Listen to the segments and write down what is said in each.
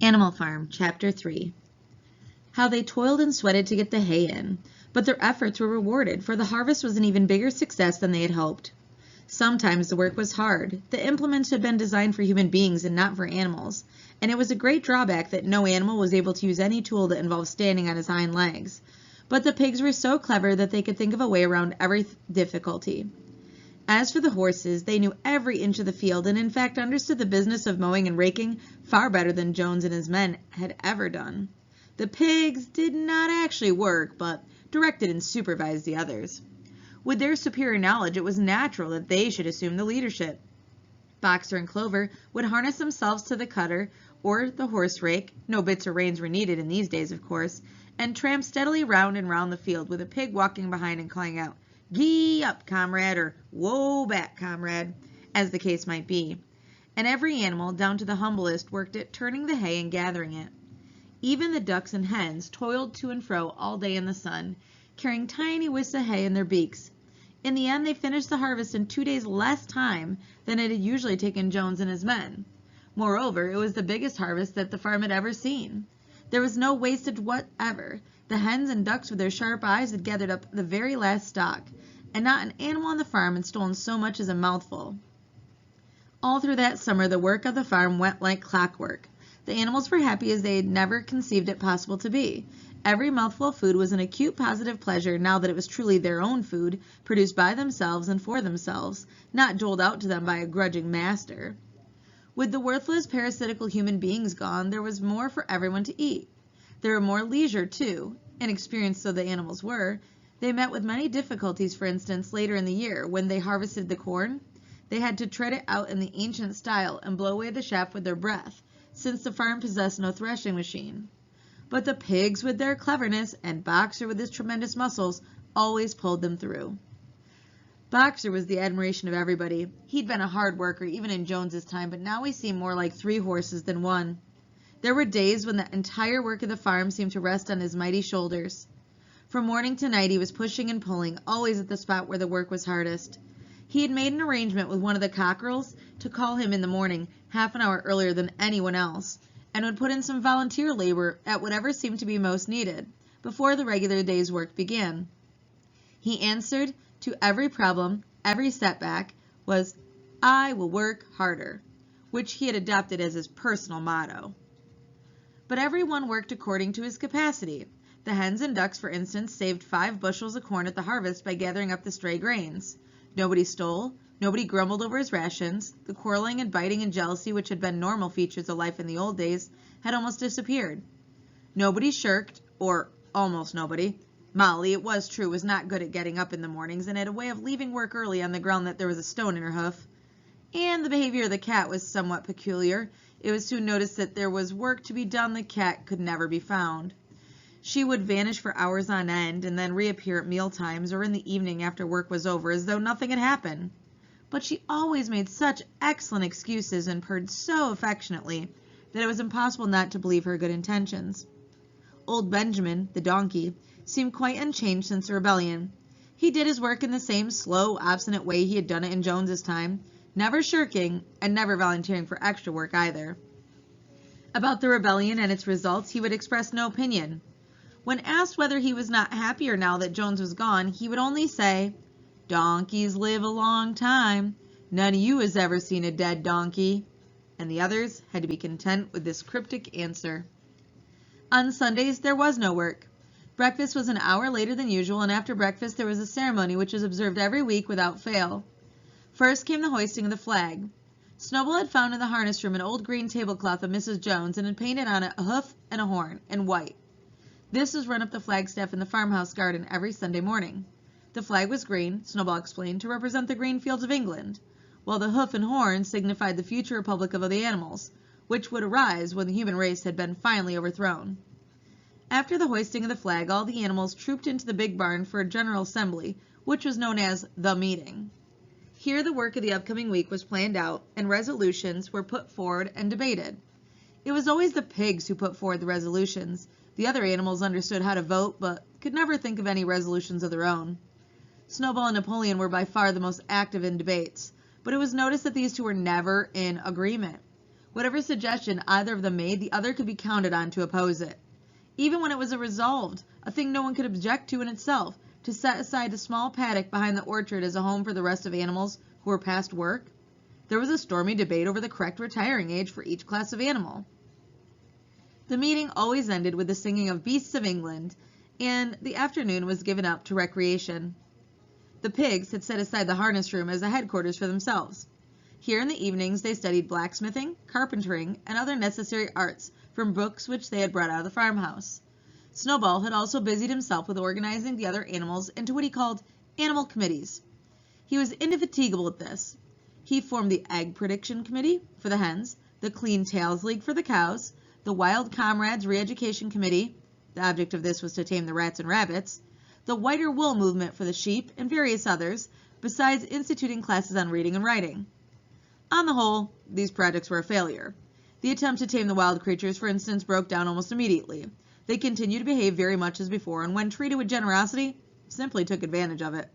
Animal Farm, Chapter 3. How they toiled and sweated to get the hay in, but their efforts were rewarded, for the harvest was an even bigger success than they had hoped. Sometimes the work was hard. The implements had been designed for human beings and not for animals, and it was a great drawback that no animal was able to use any tool that involved standing on his hind legs. But the pigs were so clever that they could think of a way around every difficulty. As for the horses, they knew every inch of the field and in fact understood the business of mowing and raking far better than Jones and his men had ever done. The pigs did not actually work, but directed and supervised the others. With their superior knowledge, it was natural that they should assume the leadership. Boxer and Clover would harness themselves to the cutter or the horse rake, no bits or reins were needed in these days, of course, and tramp steadily round and round the field with a pig walking behind and calling out, "Gee up, comrade," or "Whoa back, comrade," as the case might be. And every animal, down to the humblest, worked at turning the hay and gathering it. Even the ducks and hens toiled to and fro all day in the sun, carrying tiny wisps of hay in their beaks. In the end, they finished the harvest in 2 days less time than it had usually taken Jones and his men. Moreover, it was the biggest harvest that the farm had ever seen. There was no wastage whatever. The hens and ducks with their sharp eyes had gathered up the very last stock, and not an animal on the farm had stolen so much as a mouthful. All through that summer, the work of the farm went like clockwork. The animals were happy as they had never conceived it possible to be. Every mouthful of food was an acute positive pleasure now that it was truly their own food, produced by themselves and for themselves, not doled out to them by a grudging master. With the worthless, parasitical human beings gone, there was more for everyone to eat. There were more leisure, too. Inexperienced though the animals were, they met with many difficulties. For instance, later in the year, when they harvested the corn, they had to tread it out in the ancient style and blow away the chaff with their breath, since the farm possessed no threshing machine. But the pigs, with their cleverness, and Boxer, with his tremendous muscles, always pulled them through. Boxer was the admiration of everybody. He'd been a hard worker even in Jones's time, but now he seemed more like 3 horses than 1. There were days when the entire work of the farm seemed to rest on his mighty shoulders. From morning to night he was pushing and pulling, always at the spot where the work was hardest. He had made an arrangement with one of the cockerels to call him in the morning, half an hour earlier than anyone else, and would put in some volunteer labor at whatever seemed to be most needed, before the regular day's work began. He answered to every problem, every setback, was, "I will work harder," which he had adopted as his personal motto. But every one worked according to his capacity. The hens and ducks, for instance, saved 5 bushels of corn at the harvest by gathering up the stray grains. Nobody stole, nobody grumbled over his rations. The quarreling and biting and jealousy, which had been normal features of life in the old days, had almost disappeared. Nobody shirked, or almost nobody. Molly, it was true, was not good at getting up in the mornings and had a way of leaving work early on the ground that there was a stone in her hoof. And the behavior of the cat was somewhat peculiar. It was soon noticed that there was work to be done the cat could never be found. She would vanish for hours on end and then reappear at meal times or in the evening after work was over as though nothing had happened. But she always made such excellent excuses and purred so affectionately that it was impossible not to believe her good intentions. Old Benjamin, the donkey, seemed quite unchanged since the rebellion. He did his work in the same slow, obstinate way he had done it in Jones's time, never shirking and never volunteering for extra work either. About the rebellion and its results he would express no opinion. When asked whether he was not happier now that Jones was gone, he would only say, "Donkeys live a long time. None of you has ever seen a dead donkey," and the others had to be content with this cryptic answer. On Sundays there was no work. Breakfast was an hour later than usual, and after breakfast there was a ceremony which was observed every week without fail. First came the hoisting of the flag. Snowball had found in the harness room an old green tablecloth of Mrs. Jones and had painted on it a hoof and a horn in white. This was run up the flagstaff in the farmhouse garden every Sunday morning. The flag was green, Snowball explained, to represent the green fields of England, while the hoof and horn signified the future republic of the animals, which would arise when the human race had been finally overthrown. After the hoisting of the flag, all the animals trooped into the big barn for a general assembly, which was known as the meeting. Here the work of the upcoming week was planned out, and resolutions were put forward and debated. It was always the pigs who put forward the resolutions. The other animals understood how to vote, but could never think of any resolutions of their own. Snowball and Napoleon were by far the most active in debates, but it was noticed that these two were never in agreement. Whatever suggestion either of them made, the other could be counted on to oppose it. Even when it was resolved, a thing no one could object to in itself, to set aside a small paddock behind the orchard as a home for the rest of animals who were past work, there was a stormy debate over the correct retiring age for each class of animal. The meeting always ended with the singing of Beasts of England, and the afternoon was given up to recreation. The pigs had set aside the harness room as a headquarters for themselves. Here in the evenings they studied blacksmithing, carpentering, and other necessary arts from books which they had brought out of the farmhouse. Snowball had also busied himself with organizing the other animals into what he called animal committees. He was indefatigable at this. He formed the Egg Prediction Committee for the hens, the Clean Tails League for the cows, the Wild Comrades Re-Education Committee, the object of this was to tame the rats and rabbits, the Whiter Wool Movement for the sheep, and various others, besides instituting classes on reading and writing. On the whole, these projects were a failure. The attempt to tame the wild creatures, for instance, broke down almost immediately. They continued to behave very much as before, and when treated with generosity, simply took advantage of it.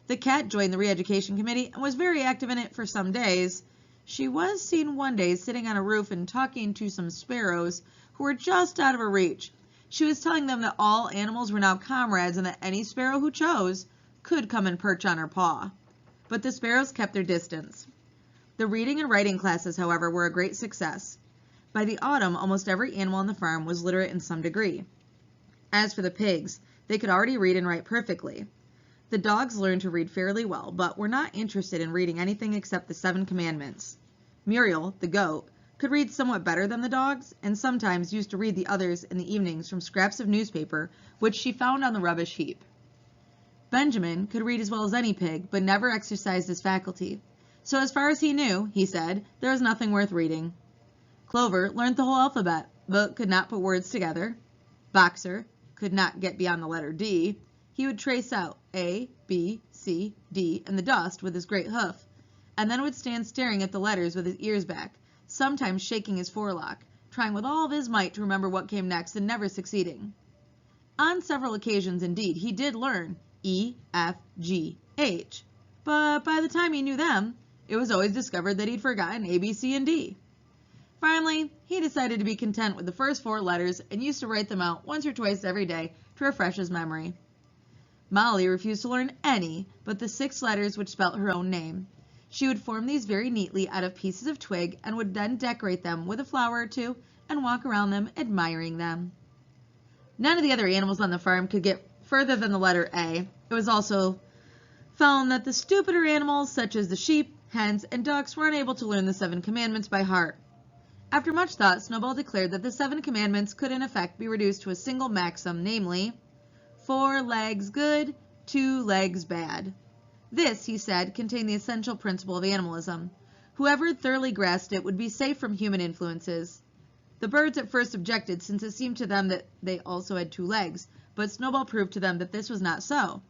The cat joined the Re-Education Committee and was very active in it for some days. She was seen one day sitting on a roof and talking to some sparrows who were just out of her reach. She was telling them that all animals were now comrades and that any sparrow who chose could come and perch on her paw. But the sparrows kept their distance. The reading and writing classes, however, were a great success. By the autumn, almost every animal on the farm was literate in some degree. As for the pigs, they could already read and write perfectly. The dogs learned to read fairly well, but were not interested in reading anything except the 7 Commandments. Muriel, the goat, could read somewhat better than the dogs, and sometimes used to read the others in the evenings from scraps of newspaper which she found on the rubbish heap. Benjamin could read as well as any pig, but never exercised his faculty. So as far as he knew, he said, there was nothing worth reading. Clover learned the whole alphabet, but could not put words together. Boxer could not get beyond the letter D. He would trace out A, B, C, D in the dust with his great hoof, and then would stand staring at the letters with his ears back, sometimes shaking his forelock, trying with all of his might to remember what came next and never succeeding. On several occasions, indeed, he did learn E, F, G, H, but by the time he knew them, it was always discovered that he'd forgotten A, B, C, and D. Finally, he decided to be content with the first 4 letters and used to write them out once or twice every day to refresh his memory. Molly refused to learn any but the 6 letters which spelt her own name. She would form these very neatly out of pieces of twig and would then decorate them with a flower or two and walk around them admiring them. None of the other animals on the farm could get further than the letter A. It was also found that the stupider animals, such as the sheep, hens, and ducks, were unable to learn the 7 Commandments by heart. After much thought, Snowball declared that the 7 Commandments could in effect be reduced to a single maxim, namely, 4 legs good, 2 legs bad. This, he said, contained the essential principle of animalism. Whoever thoroughly grasped it would be safe from human influences. The birds at first objected, since it seemed to them that they also had 2 legs, but Snowball proved to them that this was not so.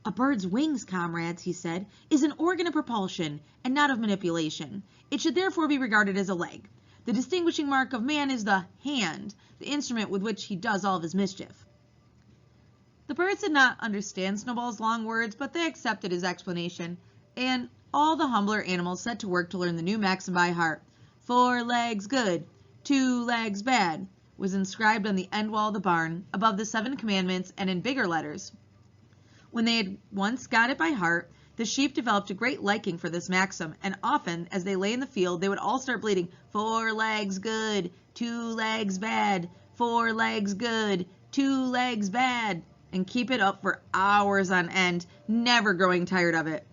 A bird's wings, comrades, he said, is an organ of propulsion and not of manipulation. It should therefore be regarded as a leg. The distinguishing mark of man is the hand, the instrument with which he does all of his mischief. The birds did not understand Snowball's long words, but they accepted his explanation, and all the humbler animals set to work to learn the new maxim by heart. 4 legs good, 2 legs bad was inscribed on the end wall of the barn, above the 7 Commandments and in bigger letters. When they had once got it by heart, the sheep developed a great liking for this maxim, and often, as they lay in the field, they would all start bleating, 4 legs good, 2 legs bad, 4 legs good, 2 legs bad, and keep it up for hours on end, never growing tired of it.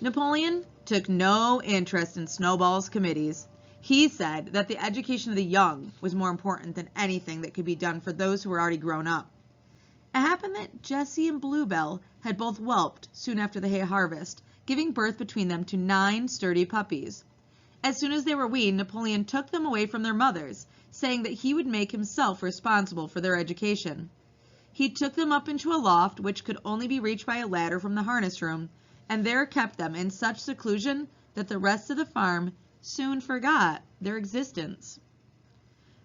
Napoleon took no interest in Snowball's committees. He said that the education of the young was more important than anything that could be done for those who were already grown up. It happened that Jessie and Bluebell had both whelped soon after the hay harvest, giving birth between them to 9 sturdy puppies. As soon as they were weaned, Napoleon took them away from their mothers, saying that he would make himself responsible for their education. He took them up into a loft which could only be reached by a ladder from the harness room, and there kept them in such seclusion that the rest of the farm soon forgot their existence.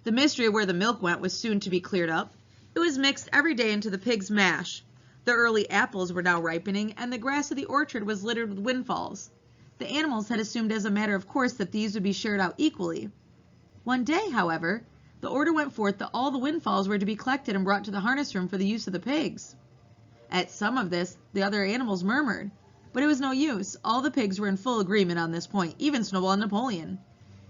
The mystery of where the milk went was soon to be cleared up. It was mixed every day into the pigs' mash. The early apples were now ripening, and the grass of the orchard was littered with windfalls. The animals had assumed as a matter of course that these would be shared out equally. One day, however, the order went forth that all the windfalls were to be collected and brought to the harness room for the use of the pigs. At some of this, the other animals murmured, but it was no use. All the pigs were in full agreement on this point, even Snowball and Napoleon.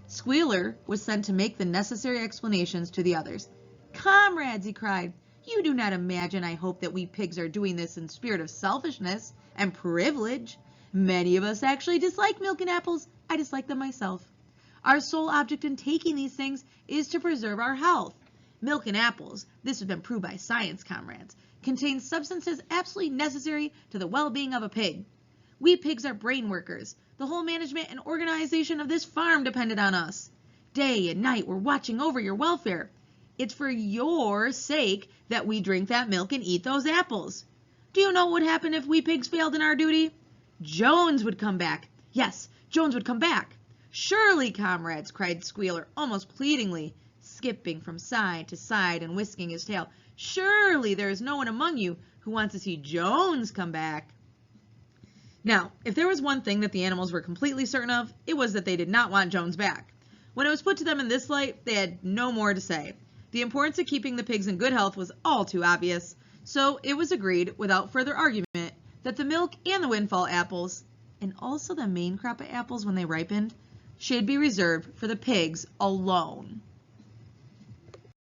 Squealer was sent to make the necessary explanations to the others. "Comrades," he cried, "you do not imagine, I hope, that we pigs are doing this in spirit of selfishness and privilege. Many of us actually dislike milk and apples. I dislike them myself. Our sole object in taking these things is to preserve our health. Milk and apples, this has been proved by science, comrades, contain substances absolutely necessary to the well-being of a pig. We pigs are brain workers. The whole management and organization of this farm depended on us. Day and night we're watching over your welfare. It's for your sake that we drink that milk and eat those apples. Do you know what would happen if we pigs failed in our duty? Jones would come back. Yes, Jones would come back." "Surely, comrades," cried Squealer, almost pleadingly, skipping from side to side and whisking his tail. "Surely there is no one among you who wants to see Jones come back." Now, if there was one thing that the animals were completely certain of, it was that they did not want Jones back. When it was put to them in this light, they had no more to say. The importance of keeping the pigs in good health was all too obvious, so it was agreed, without further argument, that the milk and the windfall apples, and also the main crop of apples when they ripened, should be reserved for the pigs alone.